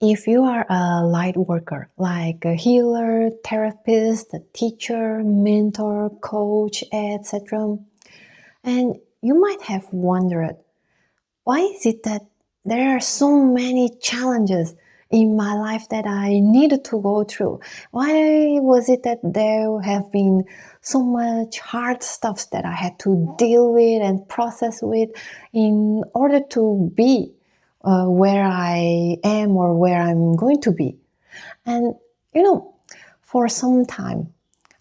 If you are a light worker, like a healer, therapist, a teacher, mentor, coach, etc., and you might have wondered, why is it that there are so many challenges in my life that I needed to go through? Why was it that there have been so much hard stuff that I had to deal with and process with in order to be where I am or where I'm going to be? And for some time,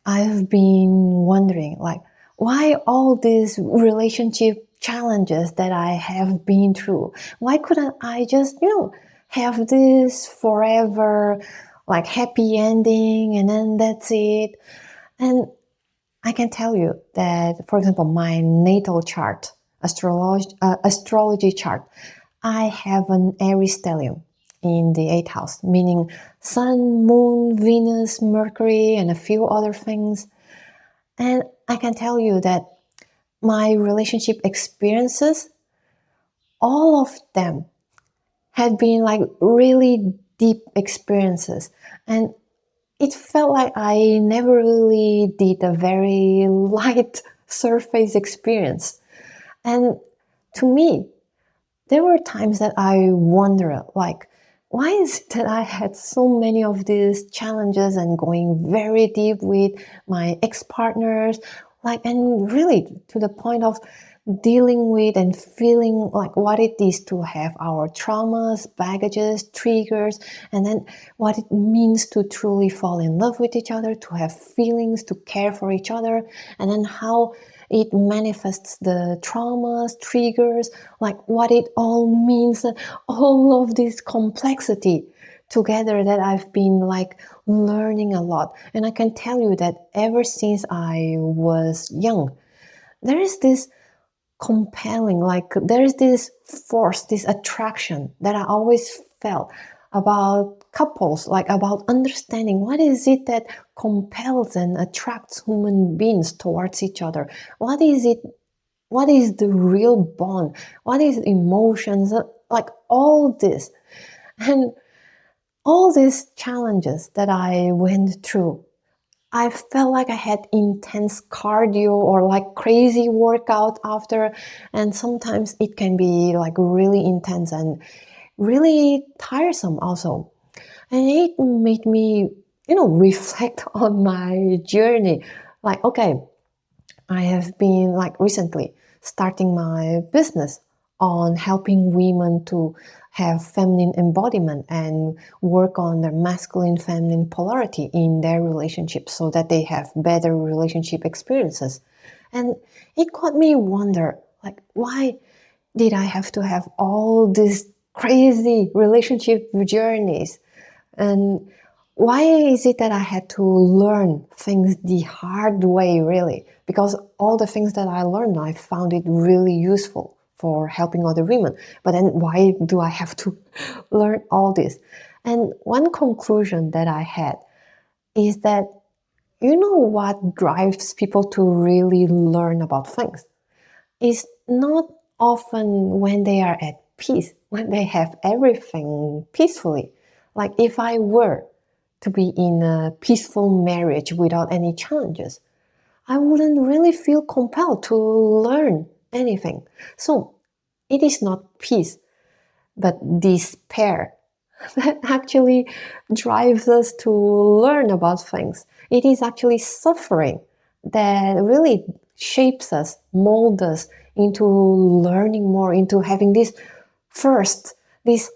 I've been wondering, like, why all these relationship challenges that I have been through? Why couldn't I just, have this forever, like, happy ending and then that's it? And I can tell you that, for example, my natal chart, astrology chart, I have an Aries stellium in the 8th house, meaning Sun, Moon, Venus, Mercury, and a few other things. And I can tell you that my relationship experiences, all of them had been like really deep experiences. And it felt like I never really did a very light surface experience. And to me, there were times that I wonder, like, why is it that I had so many of these challenges and going very deep with my ex-partners, like, and really to the point of dealing with and feeling like what it is to have our traumas, baggages, triggers, and then what it means to truly fall in love with each other, to have feelings, to care for each other, and then how it manifests the traumas, triggers, like what it all means, all of this complexity together that I've been like learning a lot. And I can tell you that ever since I was young, there is this compelling, like there's this force, this attraction that I always felt about couples, like about understanding what is it that compels and attracts human beings towards each other. What is it? What is the real bond? What is emotions? Like all this. And all these challenges that I went through, I felt like I had intense cardio or like crazy workout after, and sometimes it can be like really intense and really tiresome also. And it made me, reflect on my journey. Like, okay, I have been like recently starting my business on helping women to have feminine embodiment and work on their masculine feminine polarity in their relationships so that they have better relationship experiences. And it got me wonder, like, why did I have to have all these crazy relationship journeys? And why is it that I had to learn things the hard way, really? Because all the things that I learned, I found it really useful for helping other women. But then why do I have to learn all this? And one conclusion that I had is that, what drives people to really learn about things is not often when they are at peace, when they have everything peacefully. Like if I were to be in a peaceful marriage without any challenges, I wouldn't really feel compelled to learn anything. So it is not peace, but despair that actually drives us to learn about things. It is actually suffering that really shapes us, molds us into learning more, into having this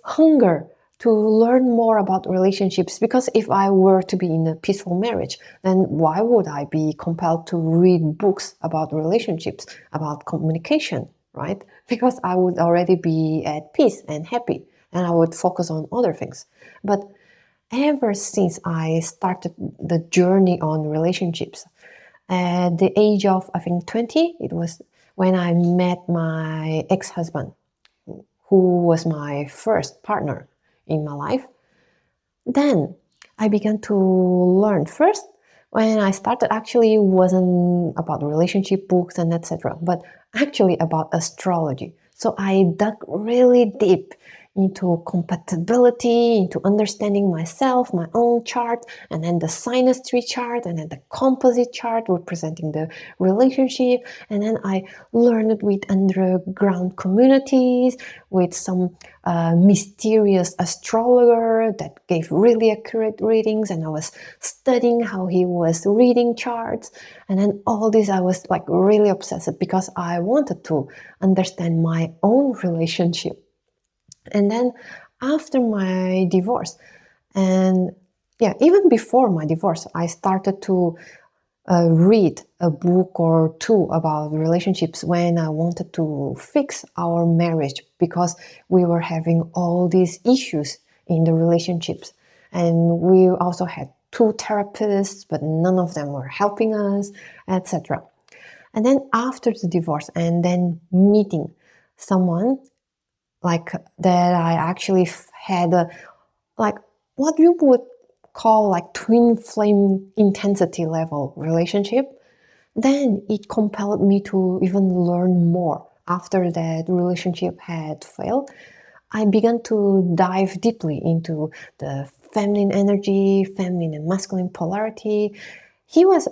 hunger to learn more about relationships. Because if I were to be in a peaceful marriage, then why would I be compelled to read books about relationships, about communication, right? Because I would already be at peace and happy, and I would focus on other things. But ever since I started the journey on relationships, at the age of, I think, 20, it was when I met my ex-husband, who was my first partner in my life. Then I began to learn. First, when I started, actually wasn't about relationship books and etc., but actually about astrology. So I dug really deep into compatibility, into understanding myself, my own chart, and then the synastry chart, and then the composite chart representing the relationship. And then I learned with underground communities, with some mysterious astrologer that gave really accurate readings, and I was studying how he was reading charts. And then all this, I was like really obsessed because I wanted to understand my own relationship. And then after my divorce, and yeah, even before my divorce, I started to read a book or two about relationships when I wanted to fix our marriage because we were having all these issues in the relationships. And we also had two therapists, but none of them were helping us, etc. And then after the divorce, and then meeting someone like that, I actually had a, like what you would call like twin flame intensity level relationship. Then it compelled me to even learn more. After that relationship had failed, I began to dive deeply into the feminine energy, feminine and masculine polarity. He was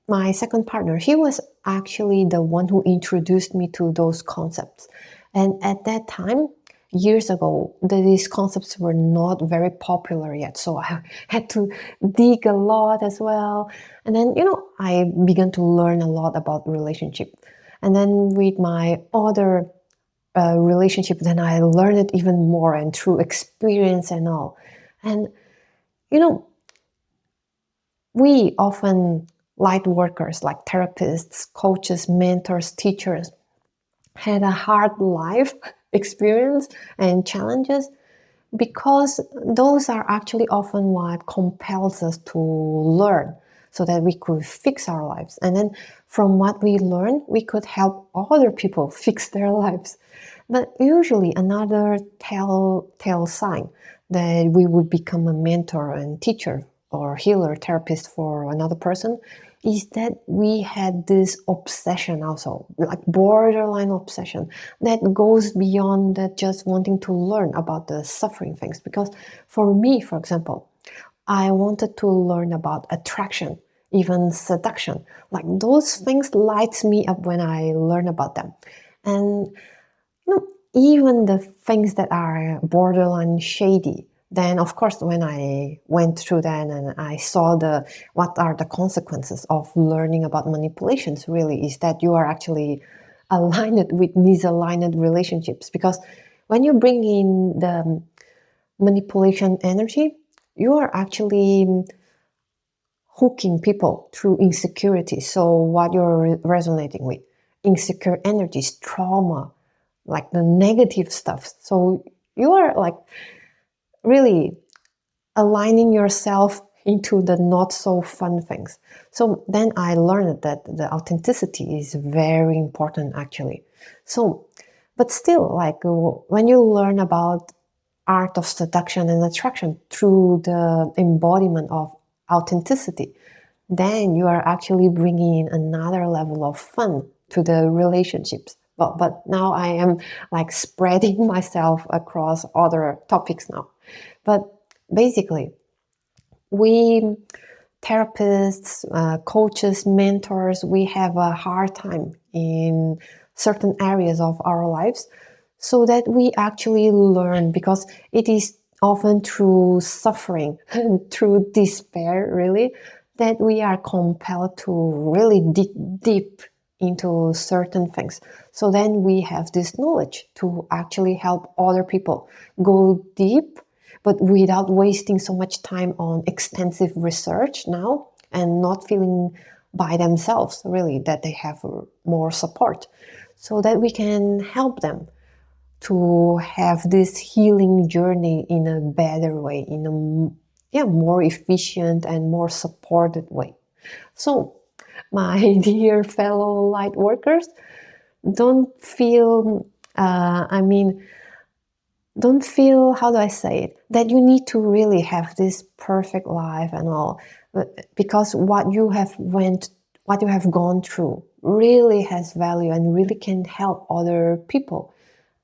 my second partner. He was actually the one who introduced me to those concepts. And at that time, years ago, these concepts were not very popular yet. So I had to dig a lot as well. And then, I began to learn a lot about relationship. And then with my other relationship, then I learned it even more and through experience and all. And, we often, light workers like therapists, coaches, mentors, teachers, had a hard life experience and challenges because those are actually often what compels us to learn so that we could fix our lives. And then from what we learn, we could help other people fix their lives. But usually another telltale sign that we would become a mentor and teacher or healer, therapist for another person is that we had this obsession also, like borderline obsession, that goes beyond that just wanting to learn about the suffering things. Because for me, for example, I wanted to learn about attraction, even seduction. Like those things lights me up when I learn about them. And even the things that are borderline shady, then of course when I went through that and I saw what are the consequences of learning about manipulations, really is that you are actually aligned with misaligned relationships. Because when you bring in the manipulation energy, you are actually hooking people through insecurity. So what you're resonating with, insecure energies, trauma, like the negative stuff. So you are like really aligning yourself into the not so fun things. So then I learned that the authenticity is very important actually. So, but still, like when you learn about art of seduction and attraction through the embodiment of authenticity, then you are actually bringing in another level of fun to the relationships. But now I am like spreading myself across other topics now. But basically, we therapists, coaches, mentors, we have a hard time in certain areas of our lives so that we actually learn, because it is often through suffering and through despair, really, that we are compelled to really dig deep into certain things. So then we have this knowledge to actually help other people go deep, but without wasting so much time on extensive research now and not feeling by themselves, really, that they have more support, so that we can help them to have this healing journey in a better way, in a more efficient and more supported way. So, my dear fellow light workers, don't feel, don't feel, how do I say it, that you need to really have this perfect life and all, because what you have gone through really has value and really can help other people.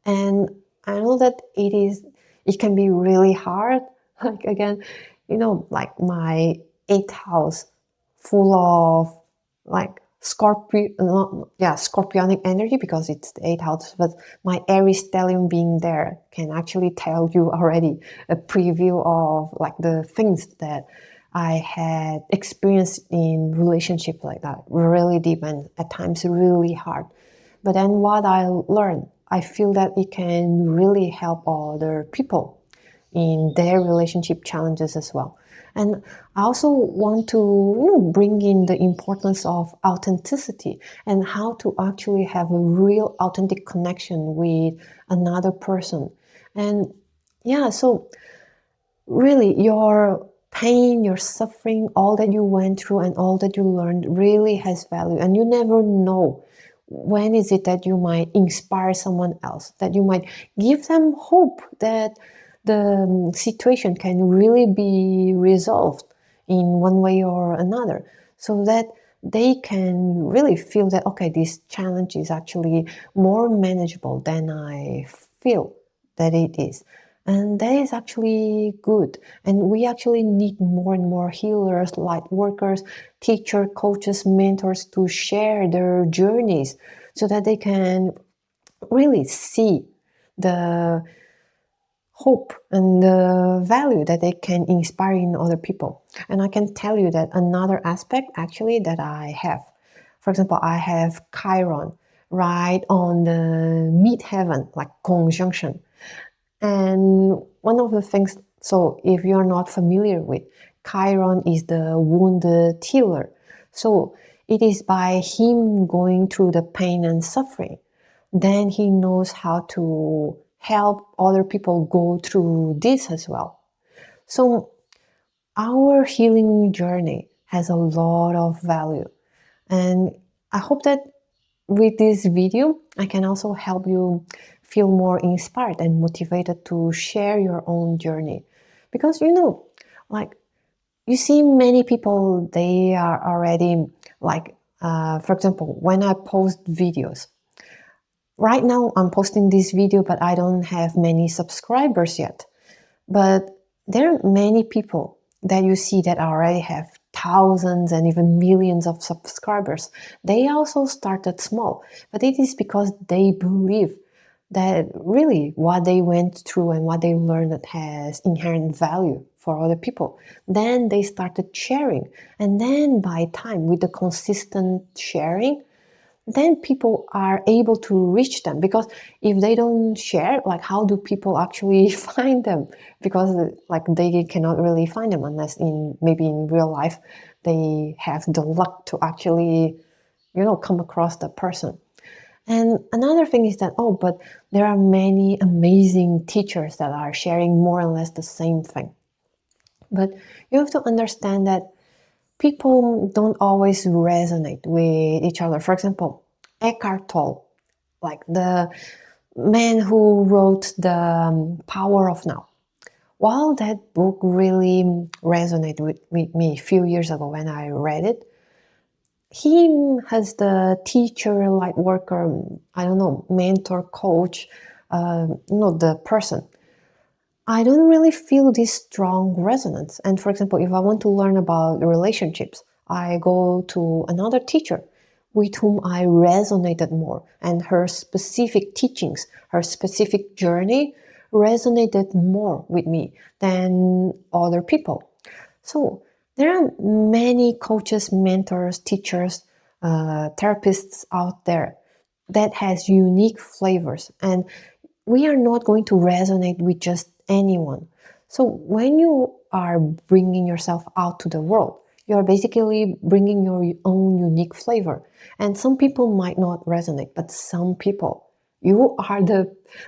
And I know that it can be really hard. Like again, like my eighth house full of like scorpionic energy, because it's the eighth house, but my Aries stellium being there can actually tell you already a preview of like the things that I had experienced in relationship like that, really deep and at times really hard. But then what I learned, I feel that it can really help other people in their relationship challenges as well. And I also want to bring in the importance of authenticity and how to actually have a real authentic connection with another person. And yeah, so really your pain, your suffering, all that you went through and all that you learned really has value. And you never know when is it that you might inspire someone else, that you might give them hope that the situation can really be resolved in one way or another, so that they can really feel that, okay, this challenge is actually more manageable than I feel that it is. And that is actually good. And we actually need more and more healers, light workers, teachers, coaches, mentors to share their journeys so that they can really see the hope and the value that they can inspire in other people. And I can tell you that another aspect actually that I have, for example, I have Chiron right on the midheaven, like conjunction. And one of the things, so if you're not familiar with, Chiron is the wounded healer. So it is by him going through the pain and suffering, then he knows how to help other people go through this as well. So our healing journey has a lot of value. And I hope that with this video, I can also help you feel more inspired and motivated to share your own journey. Because like you see many people, they are already like, for example, when I post videos, right now I'm posting this video, but I don't have many subscribers yet. But there are many people that you see that already have thousands and even millions of subscribers. They also started small, but it is because they believe that really what they went through and what they learned has inherent value for other people. Then they started sharing. And then by time, with the consistent sharing, then people are able to reach them, because if they don't share, like how do people actually find them? Because like they cannot really find them unless maybe in real life they have the luck to actually come across the person. And another thing is that, but there are many amazing teachers that are sharing more or less the same thing. But you have to understand that people don't always resonate with each other. For example, Eckhart Tolle, like the man who wrote The Power of Now. While that book really resonated with me a few years ago when I read it, he has the teacher, light worker, I don't know, mentor, coach, the person. I don't really feel this strong resonance. And for example, if I want to learn about relationships, I go to another teacher with whom I resonated more, and her specific teachings, her specific journey resonated more with me than other people. So there are many coaches, mentors, teachers, therapists out there that has unique flavors, and we are not going to resonate with just anyone. So when you are bringing yourself out to the world, you're basically bringing your own unique flavor. And some people might not resonate, but some people, you are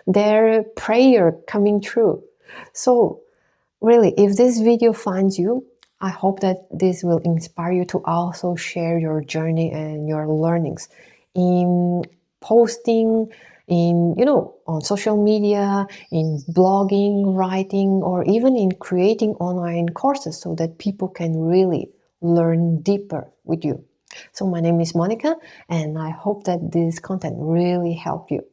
their prayer coming true. So really, if this video finds you, I hope that this will inspire you to also share your journey and your learnings in posting, in on social media, in blogging, writing, or even in creating online courses so that people can really learn deeper with you. So my name is Monica, and I hope that this content really helped you.